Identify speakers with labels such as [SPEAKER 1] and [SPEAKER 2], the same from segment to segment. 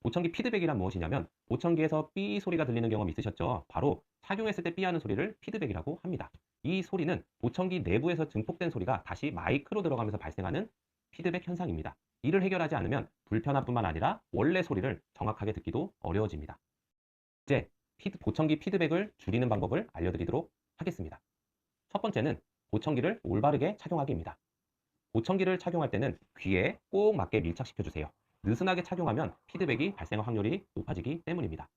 [SPEAKER 1] 보청기 피드백이란 무엇이냐면 보청기에서 삐 소리가 들리는 경험 있으셨죠? 바로 착용했을 때 삐 하는 소리를 피드백이라고 합니다. 이 소리는 보청기 내부에서 증폭된 소리가 다시 마이크로 들어가면서 발생하는 피드백 현상입니다. 이를 해결하지 않으면 불편함뿐만 아니라 원래 소리를 정확하게 듣기도 어려워집니다. 이제 보청기 피드백을 줄이는 방법을 알려드리도록 하겠습니다. 첫 번째는 보청기를 올바르게 착용하기입니다. 보청기를 착용할 때는 귀에 꼭 맞게 밀착시켜주세요. 느슨하게 착용하면 피드백이 발생할 확률이 높아지기 때문입니다.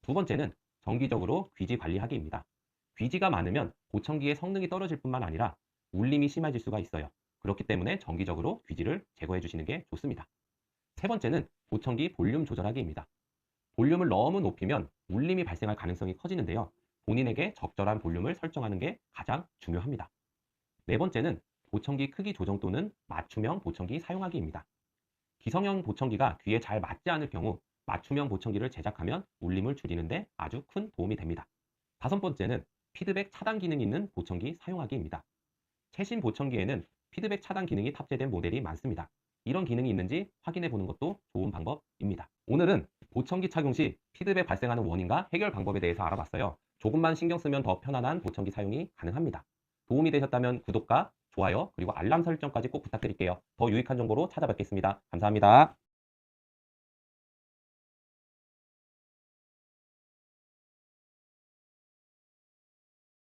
[SPEAKER 1] 두 번째는 정기적으로 귀지 관리하기입니다. 귀지가 많으면 보청기의 성능이 떨어질 뿐만 아니라 울림이 심해질 수가 있어요. 그렇기 때문에 정기적으로 귀지를 제거해 주시는 게 좋습니다. 세 번째는 보청기 볼륨 조절하기입니다. 볼륨을 너무 높이면 울림이 발생할 가능성이 커지는데요. 본인에게 적절한 볼륨을 설정하는 게 가장 중요합니다. 네 번째는 보청기 크기 조정 또는 맞춤형 보청기 사용하기입니다. 기성형 보청기가 귀에 잘 맞지 않을 경우 맞춤형 보청기를 제작하면 울림을 줄이는데 아주 큰 도움이 됩니다. 다섯 번째는 피드백 차단 기능이 있는 보청기 사용하기입니다. 최신 보청기에는 피드백 차단 기능이 탑재된 모델이 많습니다. 이런 기능이 있는지 확인해 보는 것도 좋은 방법입니다. 오늘은 보청기 착용 시 피드백 발생하는 원인과 해결 방법에 대해서 알아봤어요. 조금만 신경 쓰면 더 편안한 보청기 사용이 가능합니다. 도움이 되셨다면 구독과 좋아요 그리고 알람 설정까지 꼭 부탁드릴게요. 더 유익한 정보로 찾아뵙겠습니다. 감사합니다.